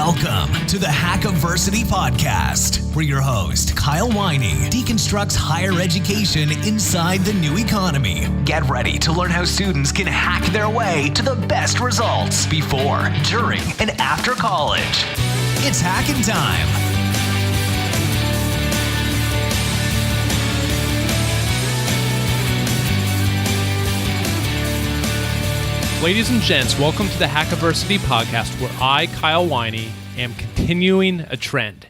Welcome to the Hackiversity Podcast, where your host, Kyle Winey, deconstructs higher education inside the new economy. Get ready to learn how students can hack their way to the best results before, during, and after college. It's hacking time. Ladies and gents, welcome to the Hackiversity Podcast, where I, Kyle Winey, am continuing a trend.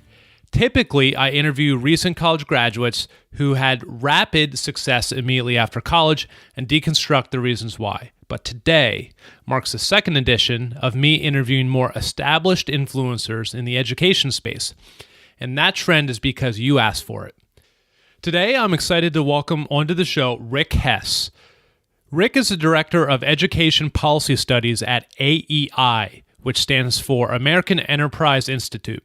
Typically, I interview recent college graduates who had rapid success immediately after college and deconstruct the reasons why. But today marks the second edition of me interviewing more established influencers in the education space. And that trend is because you asked for it. Today, I'm excited to welcome onto the show Rick Hess. Rick is the Director of Education Policy Studies at AEI, which stands for American Enterprise Institute.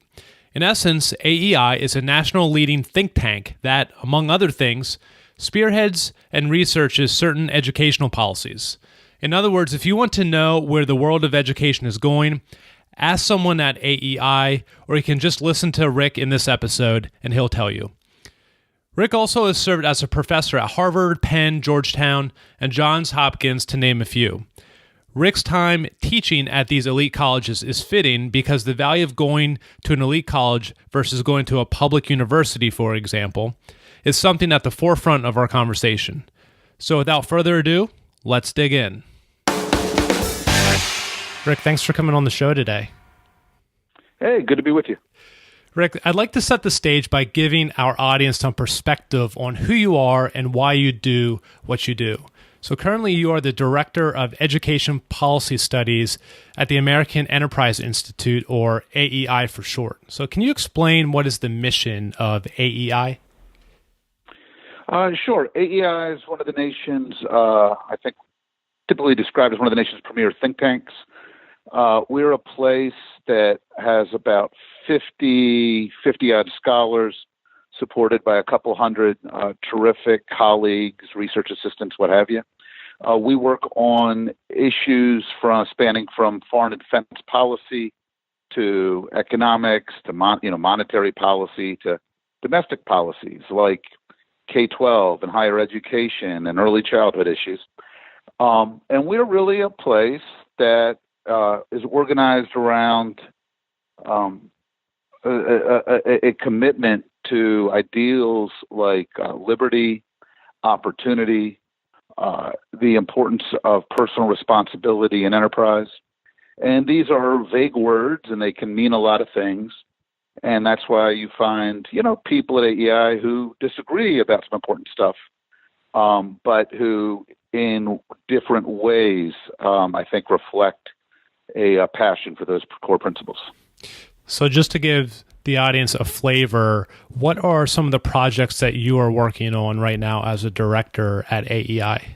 In essence, AEI is a national leading think tank that, among other things, spearheads and researches certain educational policies. In other words, if you want to know where the world of education is going, ask someone at AEI, or you can just listen to Rick in this episode and he'll tell you. Rick also has served as a professor at Harvard, Penn, Georgetown, and Johns Hopkins, to name a few. Rick's time teaching at these elite colleges is fitting because the value of going to an elite college versus going to a public university, for example, is something at the forefront of our conversation. So without further ado, let's dig in. Rick, thanks for coming on the show today. Hey, good to be with you. Rick, I'd like to set the stage by giving our audience some perspective on who you are and why you do what you do. So currently you are the Director of Education Policy Studies at the American Enterprise Institute, or AEI for short. So can you explain what is the mission of AEI? Sure. AEI is one of the nation's, I think, typically described as one of the nation's premier think tanks. We're a place that has about 50-odd scholars, supported by a couple hundred terrific colleagues, research assistants, what have you. We work on issues spanning from foreign and defense policy to economics to monetary policy to domestic policies like K-12 and higher education and early childhood issues. And we're really a place that is organized around a commitment to ideals like liberty, opportunity, the importance of personal responsibility and enterprise. And these are vague words, and they can mean a lot of things. And that's why you find, people at AEI who disagree about some important stuff, but who in different ways, I think, reflect a passion for those core principles. So just to give the audience a flavor, what are some of the projects that you are working on right now as a director at AEI?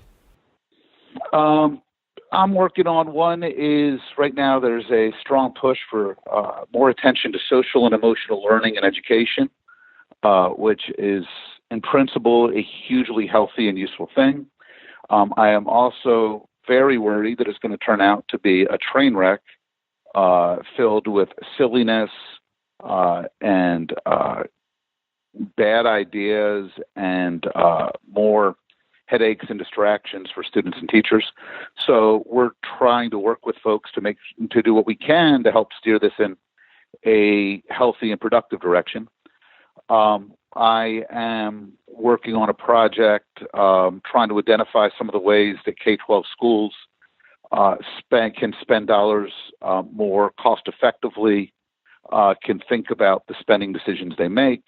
I'm working on one is right now there's a strong push for more attention to social and emotional learning and education, which is in principle a hugely healthy and useful thing. I am also very worried that it's going to turn out to be a train wreck filled with silliness and bad ideas and more headaches and distractions for students and teachers. So we're trying to work with folks to do what we can to help steer this in a healthy and productive direction. I am working on a project trying to identify some of the ways that K-12 schools can spend dollars more cost effectively, can think about the spending decisions they make.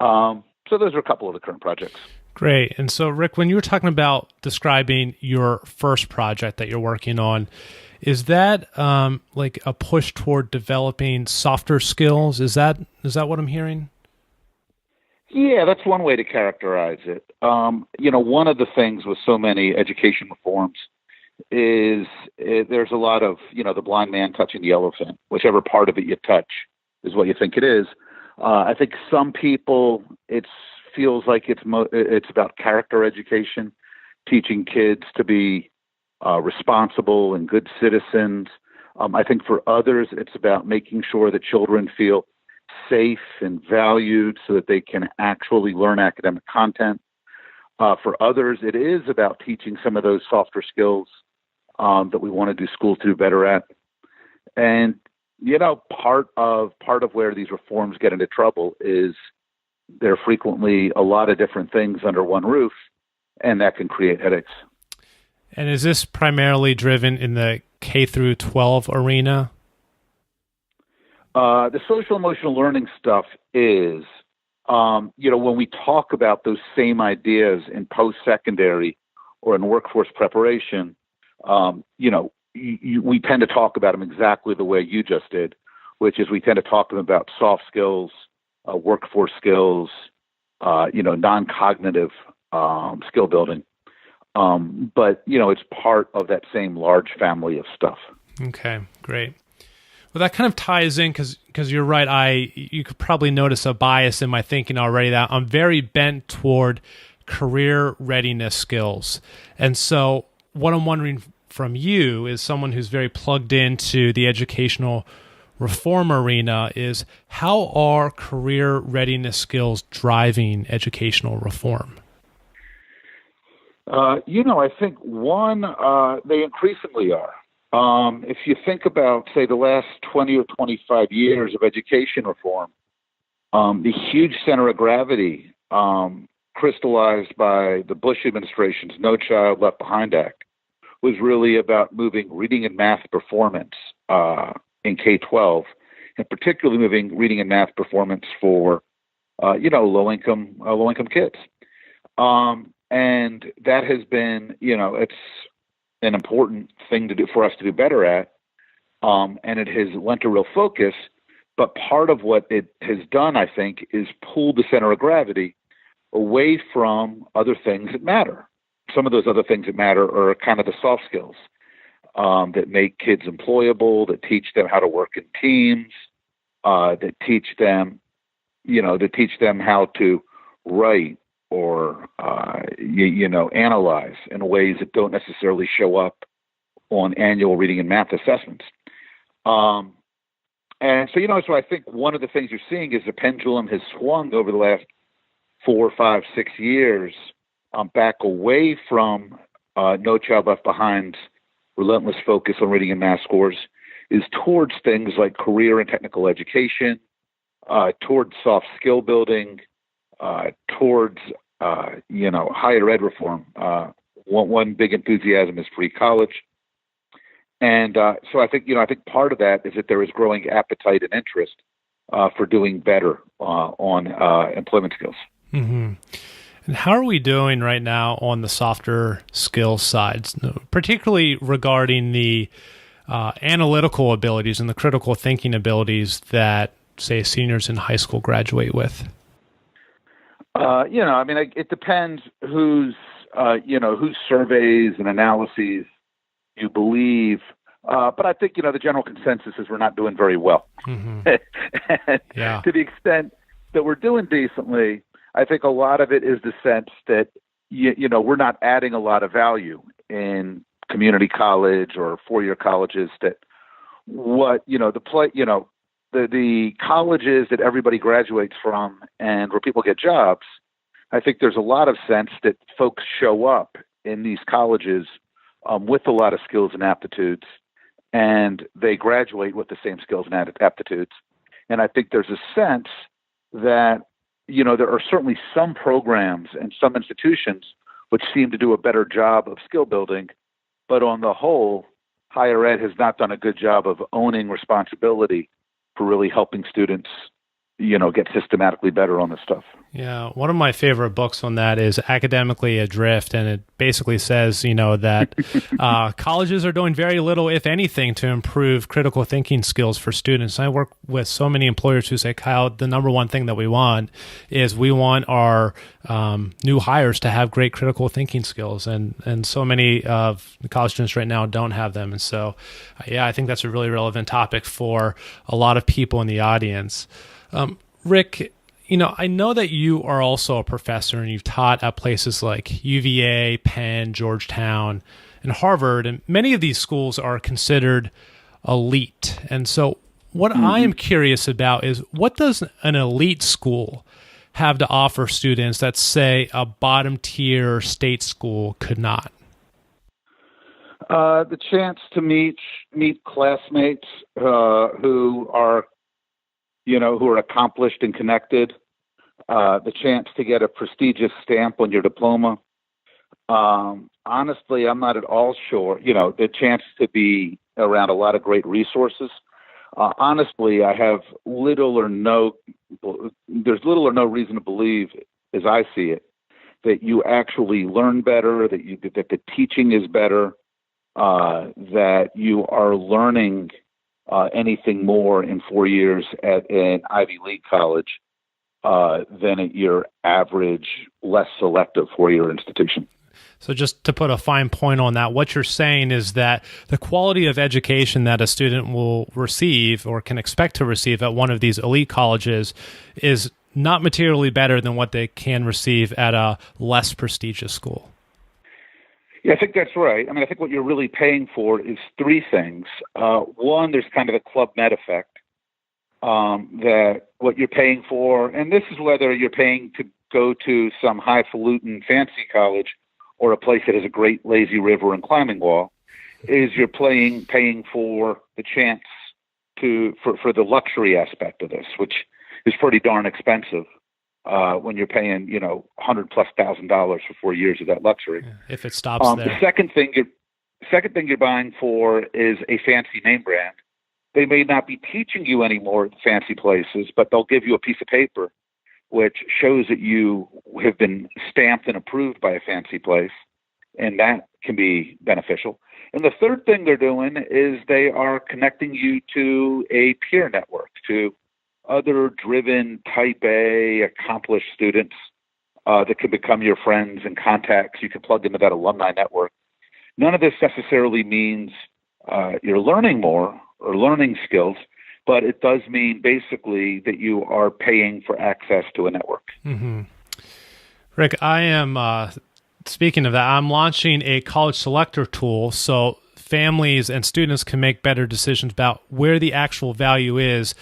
So those are a couple of the current projects. Great. And so, Rick, when you were talking about describing your first project that you're working on, is that like a push toward developing softer skills? Is that what I'm hearing? Yeah, that's one way to characterize it. One of the things with so many education reforms is there's a lot of, the blind man touching the elephant. Whichever part of it you touch is what you think it is. I think some people, it feels like it's about character education, teaching kids to be responsible and good citizens, I think for others, it's about making sure that children feel safe and valued so that they can actually learn academic content. For others, it is about teaching some of those softer skills that we want to do school to do better at. And, part of where these reforms get into trouble is there are frequently a lot of different things under one roof, and that can create headaches. And is this primarily driven in the K through 12 arena? The social emotional learning stuff is, when we talk about those same ideas in post-secondary or in workforce preparation, we tend to talk about them exactly the way you just did, which is we tend to talk to them about soft skills, workforce skills, non-cognitive skill building. But it's part of that same large family of stuff. Okay, great. Well, that kind of ties in because you're right. You could probably notice a bias in my thinking already that I'm very bent toward career readiness skills. And so what I'm wondering from you is someone who's very plugged into the educational reform arena is how are career readiness skills driving educational reform? I think one, they increasingly are. If you think about, say, the last 20 or 25 years of education reform, the huge center of gravity crystallized by the Bush administration's No Child Left Behind Act was really about moving reading and math performance in K-12, and particularly moving reading and math performance for, low-income kids. And that has been, it's an important thing to do for us to do better at. And it has lent a real focus. But part of what it has done, I think, is pull the center of gravity away from other things that matter. Some of those other things that matter are kind of the soft skills that make kids employable, that teach them how to work in teams, that teach them how to write or, analyze in ways that don't necessarily show up on annual reading and math assessments. And so I think one of the things you're seeing is the pendulum has swung over the last 4, 5, 6 years back away from No Child Left Behind's relentless focus on reading and math scores is towards things like career and technical education, towards soft skill building, towards higher ed reform. One big enthusiasm is free college, and so I think part of that is that there is growing appetite and interest for doing better on employment skills. Mm-hmm. And how are we doing right now on the softer skills side, particularly regarding the analytical abilities and the critical thinking abilities that, say, seniors in high school graduate with? It depends whose surveys and analyses you believe. But I think, the general consensus is we're not doing very well. Mm-hmm. And yeah. To the extent that we're doing decently, I think a lot of it is the sense that, we're not adding a lot of value in community college or four-year colleges that the colleges that everybody graduates from and where people get jobs, I think there's a lot of sense that folks show up in these colleges with a lot of skills and aptitudes, and they graduate with the same skills and aptitudes. And I think there's a sense that, there are certainly some programs and some institutions which seem to do a better job of skill building, but on the whole, higher ed has not done a good job of owning responsibility for really helping students, get systematically better on this stuff. Yeah, one of my favorite books on that is Academically Adrift, and it basically says, that colleges are doing very little, if anything, to improve critical thinking skills for students. I work with so many employers who say, Kyle, the number one thing that we want is we want our new hires to have great critical thinking skills, and so many of the college students right now don't have them. And so, I think that's a really relevant topic for a lot of people in the audience. Rick, I know that you are also a professor and you've taught at places like UVA, Penn, Georgetown, and Harvard, and many of these schools are considered elite. And so what I am curious about is, what does an elite school have to offer students that, say, a bottom tier state school could not? The chance to meet classmates who are accomplished and connected. The chance to get a prestigious stamp on your diploma. Honestly, I'm not at all sure. The chance to be around a lot of great resources. Honestly, I have there's little or no reason to believe, as I see it, that you actually learn better, that the teaching is better, that you are learning anything more in 4 years at an Ivy League college than at your average, less selective 4-year institution. So just to put a fine point on that, what you're saying is that the quality of education that a student will receive or can expect to receive at one of these elite colleges is not materially better than what they can receive at a less prestigious school. Yeah, I think that's right. I mean, I think what you're really paying for is three things. One, there's kind of a Club Med effect, that what you're paying for, and this is whether you're paying to go to some highfalutin fancy college or a place that has a great lazy river and climbing wall, is you're paying for the chance for the luxury aspect of this, which is pretty darn expensive when you're paying $100,000+ for 4 years of that luxury. If it stops there. The second thing you're buying for is a fancy name brand. They may not be teaching you anymore at fancy places, but they'll give you a piece of paper which shows that you have been stamped and approved by a fancy place, and that can be beneficial. And the third thing they're doing is they are connecting you to a peer network, to other driven type A accomplished students that can become your friends and contacts. You can plug into that alumni network. None of this necessarily means you're learning more or learning skills, but it does mean basically that you are paying for access to a network. Mm-hmm. Rick, I am, speaking of that, I'm launching a college selector tool so families and students can make better decisions about where the actual value is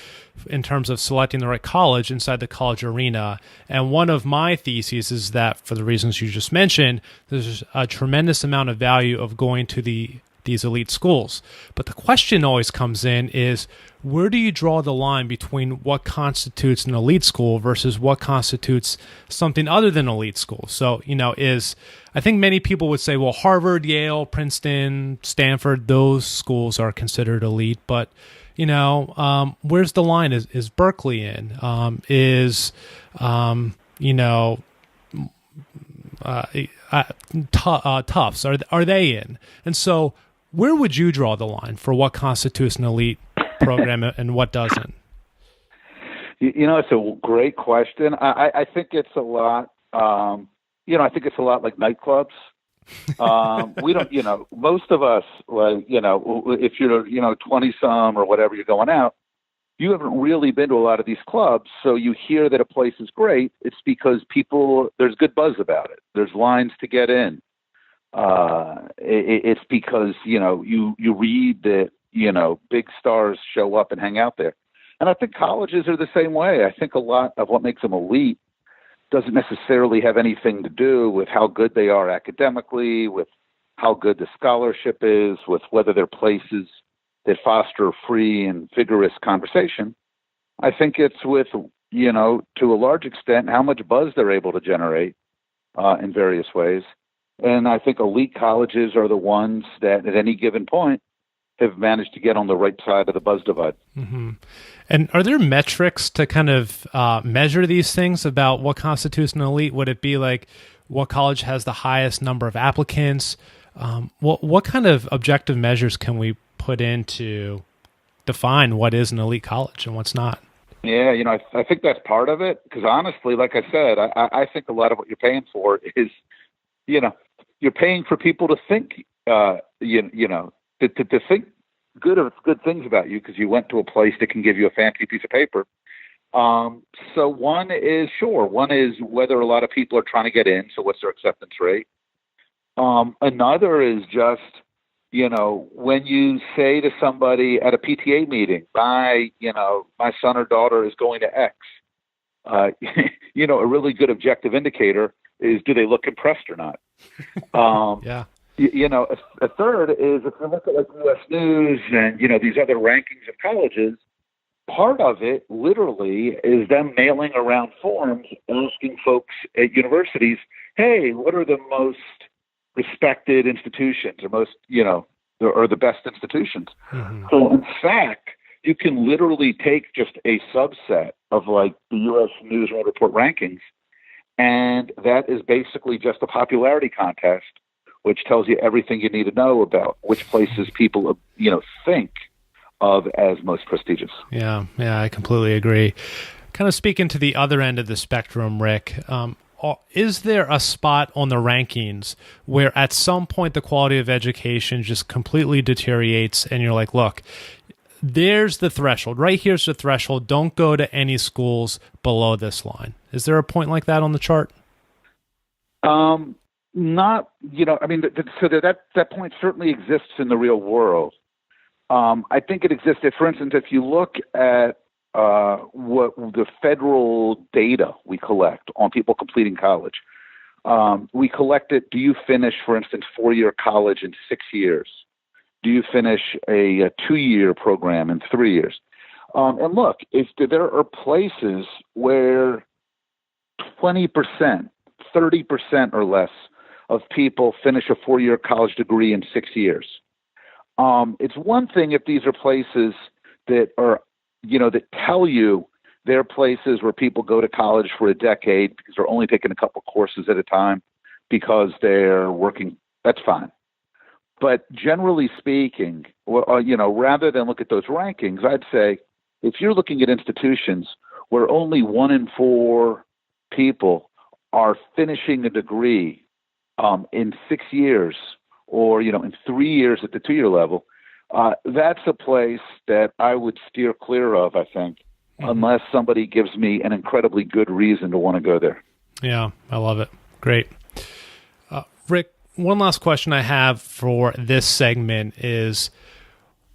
in terms of selecting the right college inside the college arena. And one of my theses is that, for the reasons you just mentioned, there's a tremendous amount of value of going to these elite schools. But the question always comes in is, where do you draw the line between what constitutes an elite school versus what constitutes something other than elite school? So, I think many people would say, well, Harvard, Yale, Princeton, Stanford, those schools are considered elite. But, where's the line? Is Berkeley in? Tufts, are they in? And so where would you draw the line for what constitutes an elite program and what doesn't? It's a great question. I think it's a lot. I think it's a lot like nightclubs. We don't, most of us, if you're, 20 some or whatever, you're going out, you haven't really been to a lot of these clubs. So you hear that a place is great. It's because there's good buzz about it. There's lines to get in. It's because, you read that, big stars show up and hang out there. And I think colleges are the same way. I think a lot of what makes them elite doesn't necessarily have anything to do with how good they are academically, with how good the scholarship is, with whether they're places that foster free and vigorous conversation. I think it's with, to a large extent, how much buzz they're able to generate in various ways. And I think elite colleges are the ones that at any given point have managed to get on the right side of the buzz divide. Mm-hmm. And are there metrics to kind of measure these things about what constitutes an elite? Would it be like what college has the highest number of applicants? What kind of objective measures can we put in to define what is an elite college and what's not? Yeah, I think that's part of it. Because honestly, like I said, I think a lot of what you're paying for is, you're paying for people to think, to think good things about you because you went to a place that can give you a fancy piece of paper. So one is whether a lot of people are trying to get in. So what's their acceptance rate? Another is just, when you say to somebody at a PTA meeting, my son or daughter is going to X, a really good objective indicator is, do they look impressed or not? Yeah. A third is, if you look at like U.S. News and, these other rankings of colleges, part of it literally is them mailing around forms asking folks at universities, hey, what are the most respected institutions or most, or the best institutions? Mm-hmm. So in fact, you can literally take just a subset of like the U.S. News and Report rankings, and that is basically just a popularity contest, which tells you everything you need to know about which places people, think of as most prestigious. Yeah, I completely agree. Kind of speaking to the other end of the spectrum, Rick, is there a spot on the rankings where at some point the quality of education just completely deteriorates and you're like, look, there's the threshold. Right here's the threshold. Don't go to any schools below this line. Is there a point like that on the chart? Not, so that point certainly exists in the real world. I think it existed, for instance, if you look at what the federal data we collect on people completing college, we collect it. Do you finish, for instance, 4-year college in 6 years? Do you finish a 2-year program in 3 years? And look, if there are places where 20%, 30% or less of people finish a 4-year college degree in 6 years. It's one thing if these are places that are, that tell you they're places where people go to college for a decade because they're only taking a couple courses at a time because they're working. That's fine. But generally speaking, rather than look at those rankings, I'd say if you're looking at institutions where only 1 in 4 people are finishing a degree in 6 years, or, in 3 years at the 2-year level, that's a place that I would steer clear of, I think, unless somebody gives me an incredibly good reason to want to go there. Yeah, I love it. Great. Rick, one last question I have for this segment is,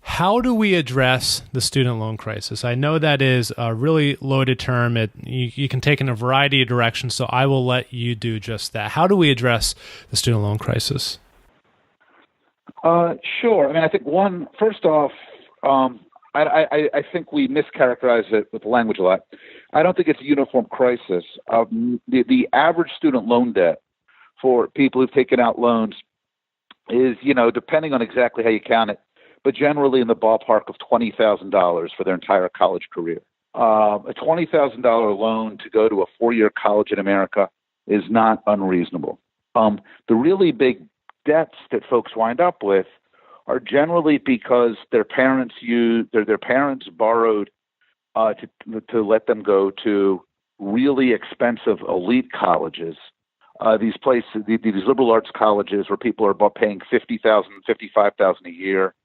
how do we address the student loan crisis? I know that is a really loaded term. You can take in a variety of directions, so I will let you do just that. How do we address the student loan crisis? Sure. I think first off, I think we mischaracterize it with language a lot. I don't think it's a uniform crisis. The average student loan debt for people who've taken out loans is, depending on exactly how you count it, but generally in the ballpark of $20,000 for their entire college career. A $20,000 loan to go to a 4-year college in America is not unreasonable. The really big debts that folks wind up with are generally because their parents borrowed to let them go to really expensive elite colleges. These places, these liberal arts colleges where people are paying $50,000, $55,000 a year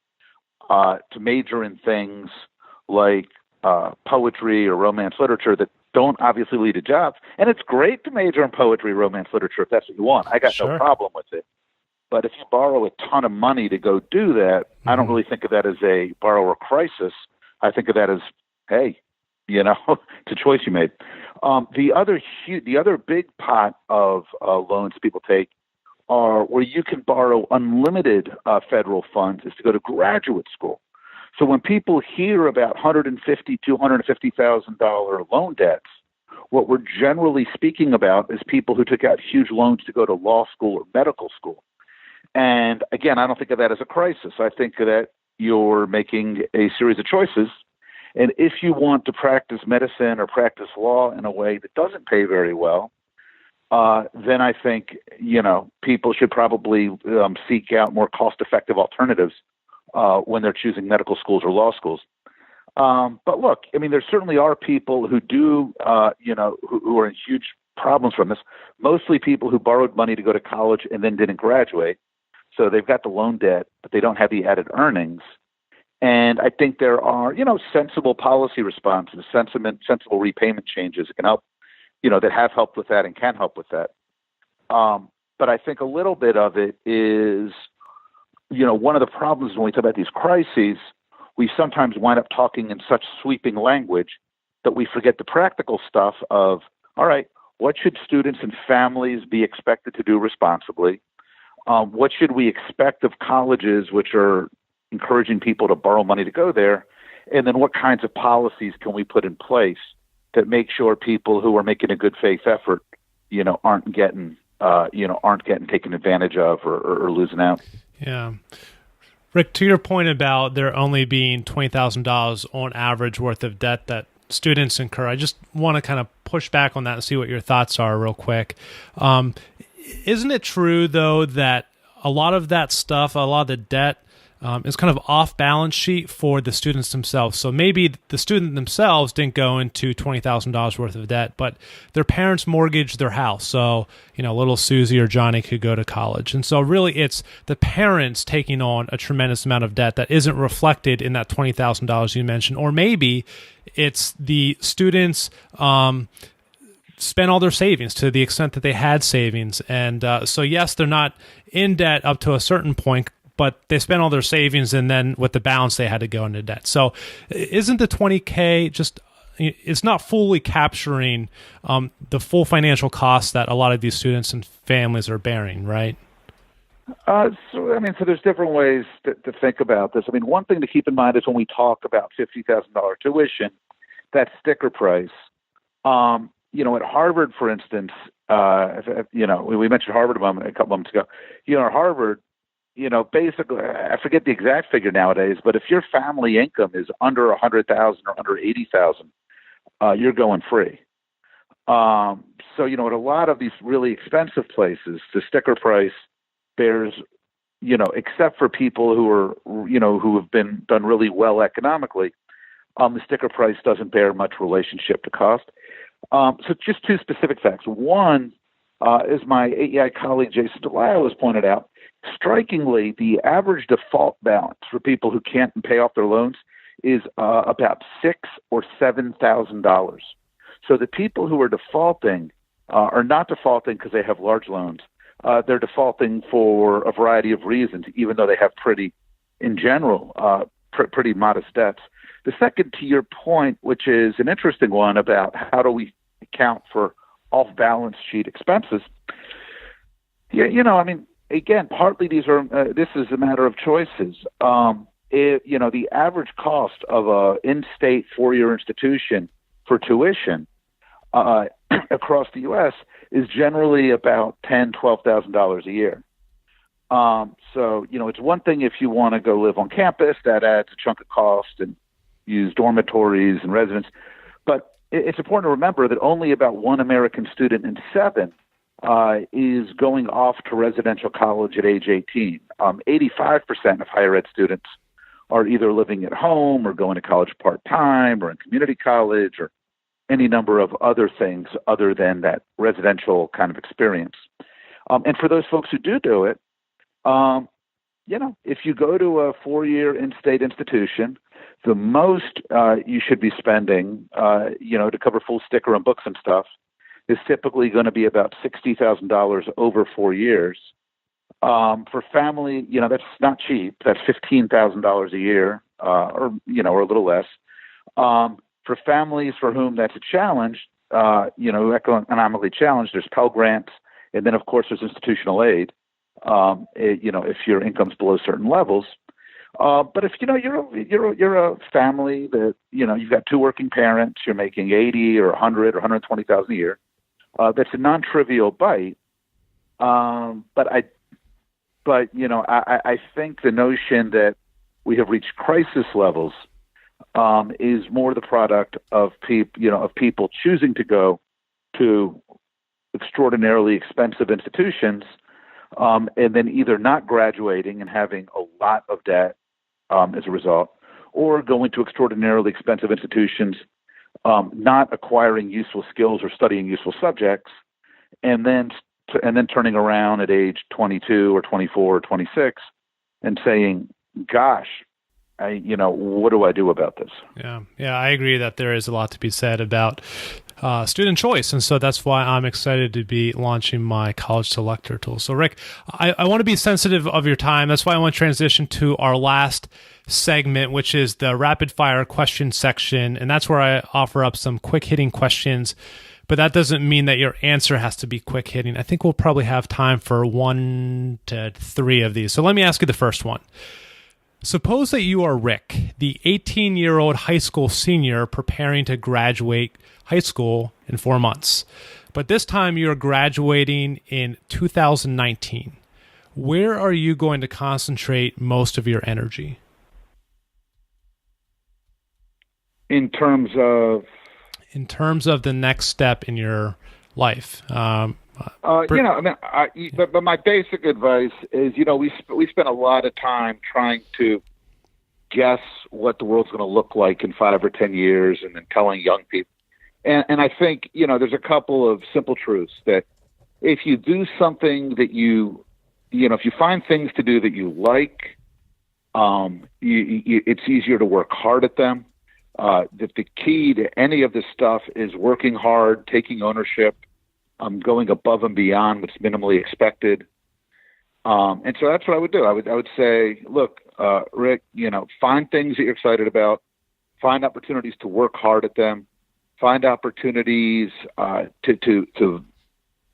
to major in things like poetry or romance literature that don't obviously lead to jobs. And it's great to major in poetry, romance literature, if that's what you want. I got no problem with it. But if you borrow a ton of money to go do that, I don't really think of that as a borrower crisis. I think of that as, hey, it's a choice you made. The other big pot of loans people take are where you can borrow unlimited federal funds is to go to graduate school. So when people hear about $150,000, $250,000 loan debts, what we're generally speaking about is people who took out huge loans to go to law school or medical school. And again, I don't think of that as a crisis. I think that you're making a series of choices. And if you want to practice medicine or practice law in a way that doesn't pay very well, then I think, people should probably seek out more cost-effective alternatives when they're choosing medical schools or law schools. But look, there certainly are people who do, who are in huge problems from this, mostly people who borrowed money to go to college and then didn't graduate. So they've got the loan debt, but they don't have the added earnings. And I think there are, sensible policy responses, sensible repayment changes that can help, that have helped with that and can help with that. But I think a little bit of it is one of the problems when we talk about these crises, we sometimes wind up talking in such sweeping language that we forget the practical stuff of, all right, what should students and families be expected to do responsibly? What should we expect of colleges which are encouraging people to borrow money to go there? And then what kinds of policies can we put in place that make sure people who are making a good faith effort, aren't getting taken advantage of or losing out? Yeah. Rick, to your point about there only being $20,000 on average worth of debt that students incur, I just want to kind of push back on that and see what your thoughts are real quick. Isn't it true, though, that a lot of that stuff, a lot of the debt is kind of off balance sheet for the students themselves? So maybe the student themselves didn't go into $20,000 worth of debt, but their parents mortgaged their house. So, little Susie or Johnny could go to college. And so really it's the parents taking on a tremendous amount of debt that isn't reflected in that $20,000 you mentioned. Or maybe it's the students spent all their savings to the extent that they had savings. And so yes, they're not in debt up to a certain point, but they spent all their savings, and then with the balance, they had to go into debt. So isn't the $20K just, it's not fully capturing the full financial costs that a lot of these students and families are bearing, right? So there's different ways to think about this. One thing to keep in mind is when we talk about $50,000 tuition, that sticker price. At Harvard, for instance, we mentioned Harvard a couple moments ago. At Harvard, basically, I forget the exact figure nowadays, but if your family income is under 100,000 or under 80,000, you're going free. So at a lot of these really expensive places, the sticker price bears, except for people who are, who have been done really well economically, the sticker price doesn't bear much relationship to cost. So just two specific facts. One, as my AEI colleague Jason Delisle has pointed out, strikingly, the average default balance for people who can't pay off their loans is about $6,000 or $7,000. So the people who are defaulting are not defaulting because they have large loans. They're defaulting for a variety of reasons, even though they have pretty modest debts. The second, to your point, which is an interesting one about how do we account for off-balance sheet expenses. Again, partly this is a matter of choices. The average cost of a in-state four-year institution for tuition across the U.S. is generally about $10,000, $12,000 a year. So it's one thing if you want to go live on campus, that adds a chunk of cost and use dormitories and residence. But it's important to remember that only about one American student in seven is going off to residential college at age 18. 85% of higher ed students are either living at home or going to college part-time or in community college or any number of other things other than that residential kind of experience. And for those folks who do it, if you go to a four-year in-state institution, the most you should be spending, to cover full sticker and books and stuff, is typically going to be about $60,000 over 4 years. For family, that's not cheap. That's $15,000 a year, or a little less. For families for whom that's a challenge, economically challenged, there's Pell Grants, and then of course there's institutional aid. If your income's below certain levels. But if you're a family that you've got two working parents, you're making 80 or 100 or 120,000 a year. That's a non-trivial bite. But I think the notion that we have reached crisis levels is more the product of people choosing to go to extraordinarily expensive institutions, and then either not graduating and having a lot of debt as a result, or going to extraordinarily expensive institutions, not acquiring useful skills or studying useful subjects, and then turning around at age 22 or 24 or 26 and saying, "Gosh, what do I do about this? Yeah, I agree that there is a lot to be said about student choice. And so that's why I'm excited to be launching my college selector tool. So Rick, I want to be sensitive of your time. That's why I want to transition to our last segment, which is the rapid fire question section. And that's where I offer up some quick hitting questions, but that doesn't mean that your answer has to be quick hitting. I think we'll probably have time for 1 to 3 of these. So let me ask you the first one. Suppose that you are Rick, the 18-year-old high school senior preparing to graduate high school in 4 months. But this time you're graduating in 2019. Where are you going to concentrate most of your energy? In terms of the next step in your life. But my basic advice is, we spend a lot of time trying to guess what the world's going to look like in 5 or 10 years, and then telling young people. And I think, there's a couple of simple truths that if you do something that if you find things to do that you like, it's easier to work hard at them. That the key to any of this stuff is working hard, taking ownership, going above and beyond what's minimally expected. And so that's what I would do. I would say, look, Rick, find things that you're excited about, find opportunities to work hard at them, find opportunities to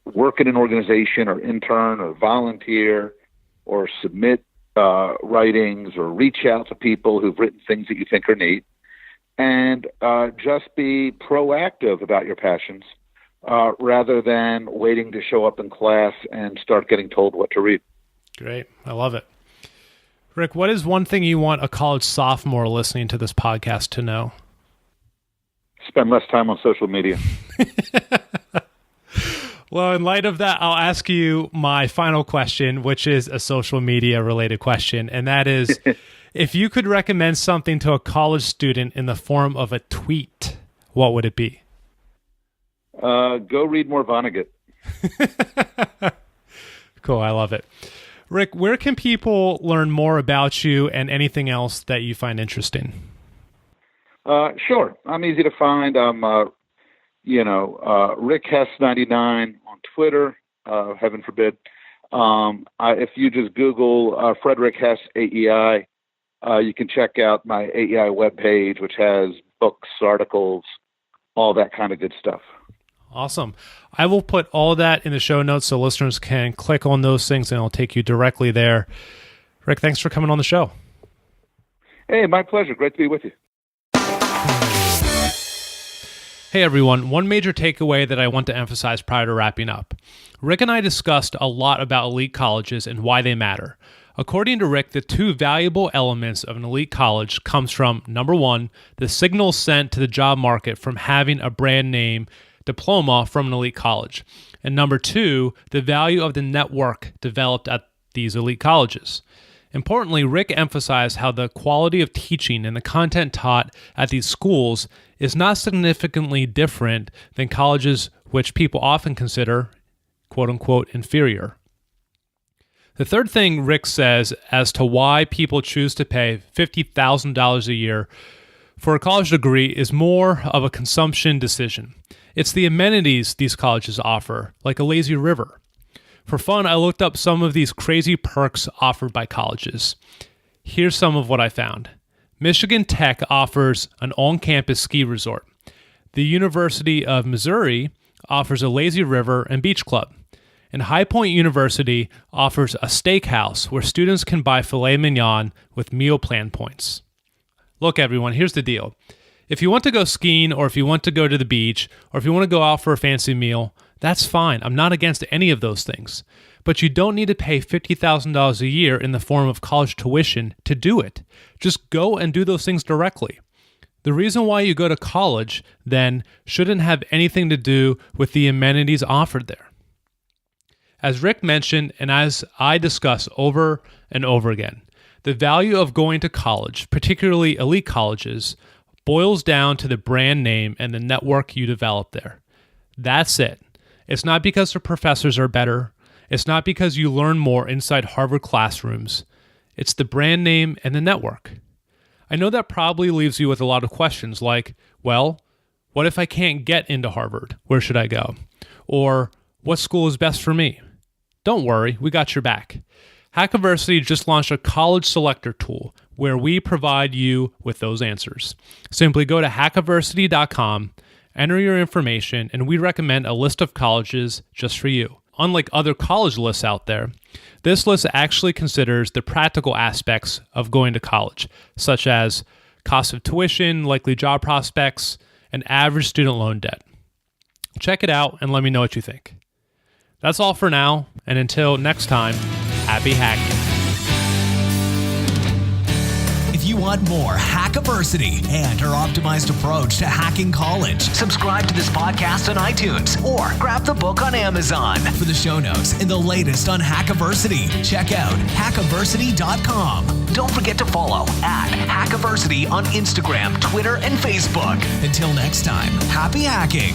work in an organization or intern or volunteer or submit writings or reach out to people who've written things that you think are neat, and just be proactive about your passions rather than waiting to show up in class and start getting told what to read. Great. I love it. Rick, what is one thing you want a college sophomore listening to this podcast to know? Spend less time on social media. Well, in light of that, I'll ask you my final question, which is a social media related question. And that is, if you could recommend something to a college student in the form of a tweet, what would it be? Go read more Vonnegut. Cool. I love it. Rick, where can people learn more about you and anything else that you find interesting? Sure. I'm easy to find. I'm, Rick Hess 99 on Twitter, heaven forbid. If you just Google Frederick Hess AEI, you can check out my AEI webpage, which has books, articles, all that kind of good stuff. Awesome. I will put all that in the show notes so listeners can click on those things and it'll take you directly there. Rick, thanks for coming on the show. Hey, my pleasure. Great to be with you. Hey everyone, one major takeaway that I want to emphasize prior to wrapping up. Rick and I discussed a lot about elite colleges and why they matter. According to Rick, the 2 valuable elements of an elite college comes from, number 1, the signal sent to the job market from having a brand name diploma from an elite college, and number 2, the value of the network developed at these elite colleges. Importantly, Rick emphasized how the quality of teaching and the content taught at these schools is not significantly different than colleges which people often consider, quote-unquote, inferior. The third thing Rick says as to why people choose to pay $50,000 a year for a college degree is more of a consumption decision. It's the amenities these colleges offer, like a lazy river. For fun, I looked up some of these crazy perks offered by colleges. Here's some of what I found. Michigan Tech offers an on-campus ski resort. The University of Missouri offers a lazy river and beach club. And High Point University offers a steakhouse where students can buy filet mignon with meal plan points. Look, everyone, here's the deal. If you want to go skiing, or if you want to go to the beach, or if you want to go out for a fancy meal, that's fine. I'm not against any of those things. But you don't need to pay $50,000 a year in the form of college tuition to do it. Just go and do those things directly. The reason why you go to college, then, shouldn't have anything to do with the amenities offered there. As Rick mentioned, and as I discuss over and over again, the value of going to college, particularly elite colleges, boils down to the brand name and the network you develop there. That's it. It's not because the professors are better. It's not because you learn more inside Harvard classrooms. It's the brand name and the network. I know that probably leaves you with a lot of questions like, well, what if I can't get into Harvard? Where should I go? Or what school is best for me? Don't worry, we got your back. Hackiversity just launched a college selector tool where we provide you with those answers. Simply go to hackiversity.com, enter your information, and we recommend a list of colleges just for you. Unlike other college lists out there, this list actually considers the practical aspects of going to college, such as cost of tuition, likely job prospects, and average student loan debt. Check it out and let me know what you think. That's all for now, and until next time, happy hacking. If you want more Hackiversity and our optimized approach to hacking college, subscribe to this podcast on iTunes or grab the book on Amazon. For the show notes and the latest on Hackiversity, check out hackiversity.com. Don't forget to follow @Hackiversity on Instagram, Twitter, and Facebook. Until next time, happy hacking.